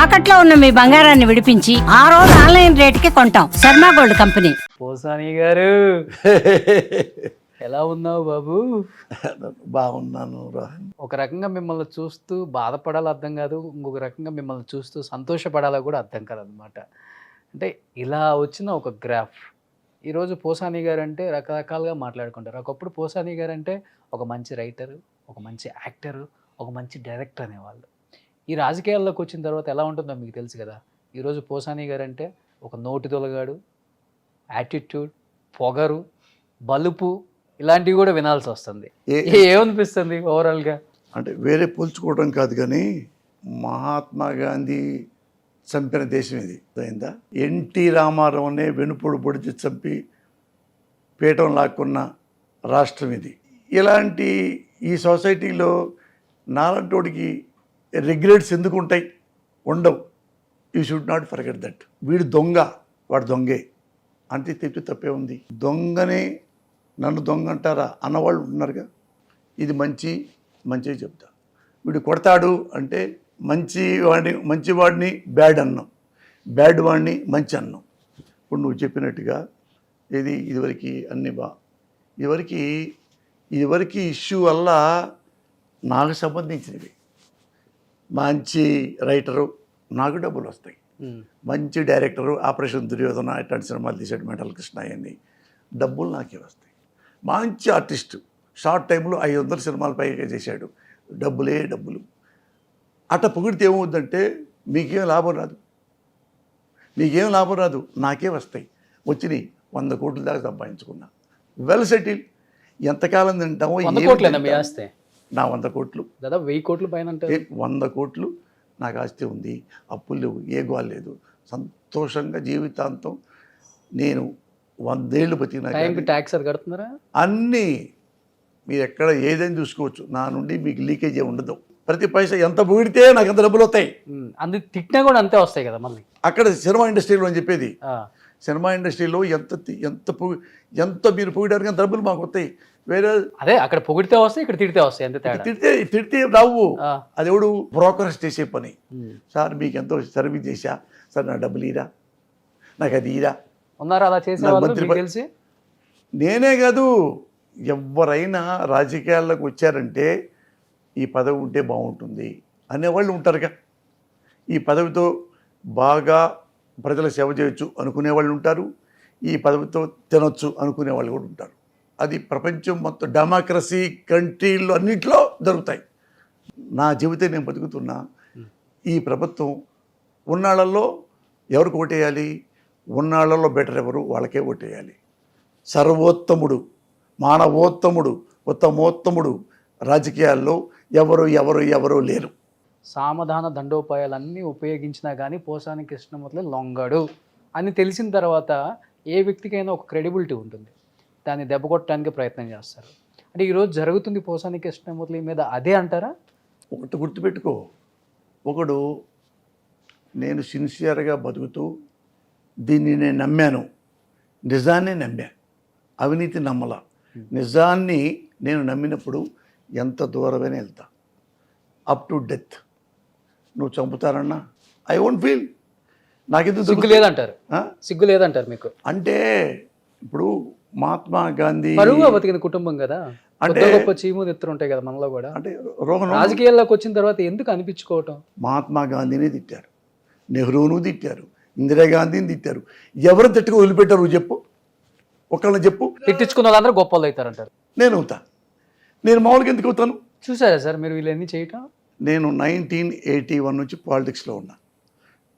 తాకట్లో ఉన్న మీ బంగారాన్ని విడిపించి ఆ రోజు ఆన్లైన్ రేటుకి కొంటాం. Sharma gold company. పోసాని గారు ఎలా ఉన్నావు బాబు? బాగున్నాను రోహన్. ఒక రకంగా మిమ్మల్ని చూస్తూ బాధపడాలో అర్థం కాదు, ఇంకొక రకంగా మిమ్మల్ని చూస్తూ సంతోషపడాలో కూడా అర్థం కాదు అనమాట. అంటే ఇలా వచ్చిన ఒక గ్రాఫ్. ఈరోజు పోసాని గారు అంటే రకరకాలుగా మాట్లాడుకుంటారు. ఒకప్పుడు పోసాని గారు అంటే ఒక మంచి రైటరు, ఒక మంచి యాక్టరు, ఒక మంచి డైరెక్టర్ అనేవాళ్ళు. ఈ రాజకీయాల్లోకి వచ్చిన తర్వాత ఎలా ఉంటుందో మీకు తెలుసు కదా. ఈరోజు పోసాని గారు అంటే ఒక నోటి తొలగాడు, యాటిట్యూడ్, పొగరు, బలుపు ఇలాంటివి కూడా వినాల్సి వస్తుంది. ఏమనిపిస్తుంది ఓవరాల్గా? అంటే వేరే పోల్చుకోవడం కాదు కానీ మహాత్మా గాంధీ చంపిన దేశం ఇది అయిందా. ఎన్టీ రామారావునే వెనుపొడు పొడిచి చంపి పీఠం లాక్కున్న రాష్ట్రం ఇది. ఇలాంటి ఈ సొసైటీలో నాలంటోడికి రిగ్రెట్స్ ఎందుకు ఉంటాయి? ఉండవు. You should not forget that. వీడు దొంగ, వాడు దొంగే అంతే తెప్పి తప్పే ఉంది. దొంగనే నన్ను దొంగ అంటారా అన్నవాళ్ళు ఉంటున్నారుగా. ఇది మంచి చెప్తా. వీడు కొడతాడు అంటే మంచివాడిని బ్యాడ్ అన్నాం, బ్యాడ్ వాడిని మంచి అన్నాం. ఇప్పుడు నువ్వు చెప్పినట్టుగా ఇదివరకు అన్నీ ఇదివరకు ఇష్యూ వల్ల నాకు సంబంధించినవి. మంచి రైటరు నాకు డబ్బులు వస్తాయి, మంచి డైరెక్టరు ఆపరేషన్ దుర్యోధన ఇట్లాంటి సినిమాలు తీసాడు, మెంటల్ కృష్ణ అవన్నీ డబ్బులు నాకే వస్తాయి. మంచి ఆర్టిస్టు షార్ట్ టైంలో 500 సినిమాలు పైగా చేశాడు, డబ్బులు. అట్ట పొగిడితే ఏమవుద్దంటే మీకేం లాభం రాదు, నాకే వస్తాయి. వచ్చినాయి 100 కోట్ల దాకా సంపాదించుకున్నా, వెల్ సెటిల్. ఎంతకాలం తింటామో. 100 కోట్లేనా మీ ఆస్తి? నా 100 కోట్లు, దాదాపు 1000 కోట్ల పైన. 100 కోట్లు నాకు ఆస్తి ఉంది, అప్పులు లేవు, ఏ గోల్ లేదు, సంతోషంగా జీవితాంతం నేను 100 ఏళ్ళు బతికినా. ట్యాక్స్ అది కడుతున్నారా? అన్నీ మీరు ఎక్కడ ఏదైనా చూసుకోవచ్చు, నా నుండి మీకు లీకేజ్ ఉండదు. ప్రతి పైసా ఎంత పొగిడితే నాకు ఎంత డబ్బులు వస్తాయి. అందు తిట్టినా కూడా అంతే వస్తాయి కదా మళ్ళీ. అక్కడ సినిమా ఇండస్ట్రీలో అని చెప్పేది, సినిమా ఇండస్ట్రీలో ఎంత మీరు పొగిడారు కానీ డబ్బులు మాకు వస్తాయి. వేరే అదే అక్కడ పొగిడితే వస్తాయి, ఇక్కడ తిడితే వస్తాయి. ఎంత తేడా? తిడితే రావు. అది ఎవడు బ్రోకర్స్ చేసే పని. సార్ మీకు ఎంతో సర్వీస్ చేశా సార్, నా డబ్బులు ఇరా, నాకు అది ఇరా. ఉన్నారా అలా చేసే తెలిసి? నేనే కాదు, ఎవరైనా రాజకీయాల్లోకి వచ్చారంటే ఈ పదవి ఉంటే బాగుంటుంది అనేవాళ్ళు ఉంటారుగా. ఈ పదవితో బాగా ప్రజల సేవ చేయొచ్చు అనుకునే వాళ్ళు ఉంటారు, ఈ పదవితో తినొచ్చు అనుకునే వాళ్ళు కూడా ఉంటారు. అది ప్రపంచం మొత్తం డెమోక్రసీ కంట్రీల్లో అన్నింటిలో జరుగుతాయి. నా జీవితం నేను బతుకుతున్నా. ఈ ప్రభుత్వం ఉన్నాళ్ళల్లో ఎవరికి ఓటేయాలి? ఉన్నాళ్ళల్లో బెటర్ ఎవరు వాళ్ళకే ఓటేయాలి. సర్వోత్తముడు, మానవోత్తముడు, ఉత్తమోత్తముడు రాజకీయాల్లో ఎవరు లేరు. సామధాన దండోపాయాలన్నీ ఉపయోగించినా కానీ పోసాని కృష్ణమూర్తి లొంగడు అని తెలిసిన తర్వాత ఏ వ్యక్తికైనా ఒక క్రెడిబిలిటీ ఉంటుంది, దాన్ని దెబ్బ కొట్టడానికి ప్రయత్నం చేస్తారు. అంటే ఈరోజు జరుగుతుంది పోసాని కృష్ణమూర్తి మీద అదే అంటారా? ఒకటి గుర్తుపెట్టుకో, ఒకడు నేను సిన్సియర్గా బతుకుతూ దీన్ని నేను నమ్మాను, నిజాన్ని నమ్మా, అవినీతి నమ్మలా. నిజాన్ని నేను నమ్మినప్పుడు ఎంత దూరమైనా వెళ్తా, అప్ టు డెత్. నువ్వు చంపుతారన్నా ఐ వోంట్ ఫీల్. నాకెందుకు సిగ్గు లేదంటారు మీకు? అంటే ఇప్పుడు మహాత్మా గాంధీ పరువుగా బతికిన కుటుంబం కదా, అంటే గొప్ప చీము నెత్తురు ఉంటాయి కదా మనలో కూడా. అంటే రోహన్, రాజకీయాల్లోకి వచ్చిన తర్వాత ఎందుకు అనిపించుకోవటం? మహాత్మా గాంధీని తిట్టారు, నెహ్రూను తిట్టారు, ఇందిరాగాంధీని తిట్టారు. ఎవరు తిట్టుకు వదిలిపెట్టారు చెప్పు? ఒకళ్ళని చెప్పు. తిట్టించుకున్న వాళ్ళందరూ గొప్ప వాళ్ళు అవుతారంటారు. నేను అవుతా. నేను మామూలుగా ఎందుకు అవుతాను? చూసారా సార్ మీరు వీళ్ళన్నీ చేయటం? నేను 1981 నుంచి పాలిటిక్స్లో ఉన్నా.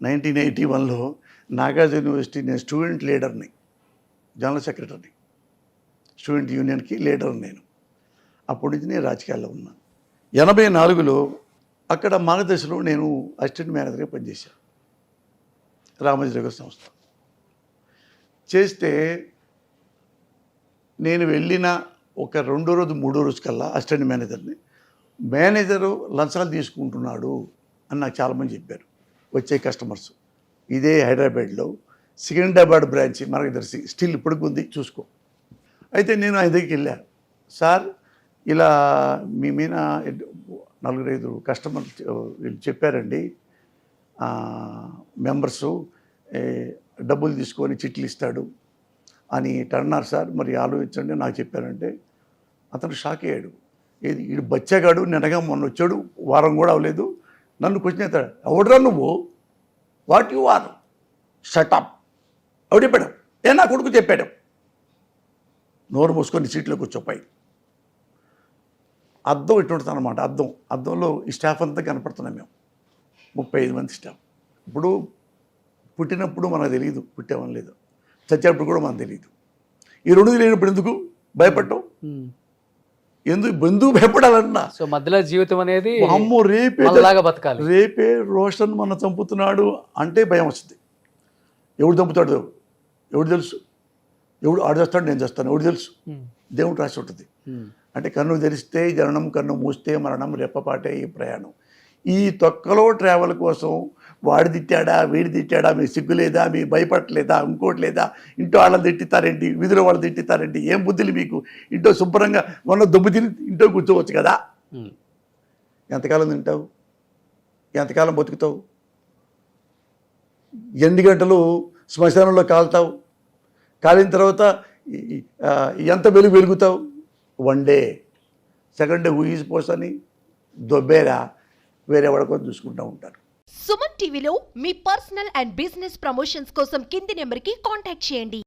1981లో నాగార్జున యూనివర్సిటీ నేను స్టూడెంట్ లీడర్ని, జనరల్ సెక్రటరీని, స్టూడెంట్ యూనియన్కి లీడర్ నేను. అప్పటి నుంచి నేను రాజకీయాల్లో ఉన్నాను. 84లో అక్కడ మార్గదర్శిలో నేను అసిస్టెంట్ మేనేజర్గా పనిచేశాను, రామోజీనగర్ సంస్థ చేస్తే. నేను వెళ్ళిన ఒక 2వ రోజు 3వ రోజు కల్లా అసిస్టెంట్ మేనేజరు లంచాలు తీసుకుంటున్నాడు అని నాకు చాలామంది చెప్పారు, వచ్చే కస్టమర్స్. ఇదే హైదరాబాద్లో సికింద్రాబాద్ బ్రాంచ్ మార్గదర్శి స్టిల్ ఇప్పటికి ఉంది, చూసుకో. అయితే నేను ఆయన దగ్గరికి వెళ్ళా, సార్ ఇలా మీ మీద 4-5 కస్టమర్లు వీళ్ళు చెప్పారండి, మెంబర్సు డబ్బులు తీసుకొని చిట్లు ఇస్తాడు అని అన్నారు సార్. మరి ఆలోచించండి నాకు చెప్పారంటే అతను షాక్ అయ్యాడు. ఏది వీడు బచ్చాగాడు, నిన్నగా మొన్న వచ్చాడు, వారం కూడా అవ్వలేదు, నన్ను క్వశ్చన్ అవుతాడు, ఎవడరా నువ్వు, వాట్ యు ఆర్, షటప్, ఎవడు చెప్పాడు, నా కొడుకు చెప్పాడు, నోరు మూసుకొని సీట్లో కూర్చోపోయి. అద్దం ఇటువంటి అనమాట. అద్దంలో ఈ స్టాఫ్ అంతా కనపడుతున్నాం మేము, 35 మంది స్టాఫ్. ఇప్పుడు పుట్టినప్పుడు మనకు తెలియదు పుట్టామని లేదు, చచ్చేటప్పుడు కూడా మనకు తెలియదు. ఈ రెండు లేనప్పుడు ఎందుకు భయపడటం, ఎందుకు భయపడాలన్నా? సో మధ్యలో జీవితం అనేది అమ్మో బతకాలి, రేపే రోషన్ మన చంపుతున్నాడు అంటే భయం వస్తుంది. ఎవడు చంపుతాడు ఎవడు తెలుసు, ఎవడు ఆడు చేస్తాడు నేను చేస్తాను ఎవడు తెలుసు, దేవుడు రాసి ఉంటుంది. అంటే కన్ను తెరిస్తే జననం, కన్ను మూస్తే మరణం, రెప్పపాటే ఈ ప్రయాణం. ఈ తొక్కలో ట్రావెల్ కోసం వాడి తిట్టాడా వీడి తిట్టాడా, మీకు సిగ్గు లేదా, మీకు భయపడలేదా, ఇంకోటి లేదా, ఇంట్లో వాళ్ళని తిట్టిస్తారేంటి, వీధిలో వాళ్ళు తిట్టిస్తారేంటి, ఏం బుద్ధులు మీకు, ఇంట్లో శుభ్రంగా మొన్న దుబ్బు తిని ఇంట్లో కూర్చోవచ్చు కదా. ఎంతకాలం తింటావు, ఎంతకాలం బతుకుతావు, ఎన్ని గంటలు శ్మశానంలో కాలుతావు, కాలిన తర్వాత ఎంత వెలుగుతావు. 1 day, 2nd day who is Posani దొబ్బేరా వేరే వాడుకొని చూసుకుంటూ ఉంటారు. సుమన్ టీవీలో మీ పర్సనల్ అండ్ బిజినెస్ ప్రమోషన్స్ కోసం కింది నెంబర్కి కాంటాక్ట్ చేయండి.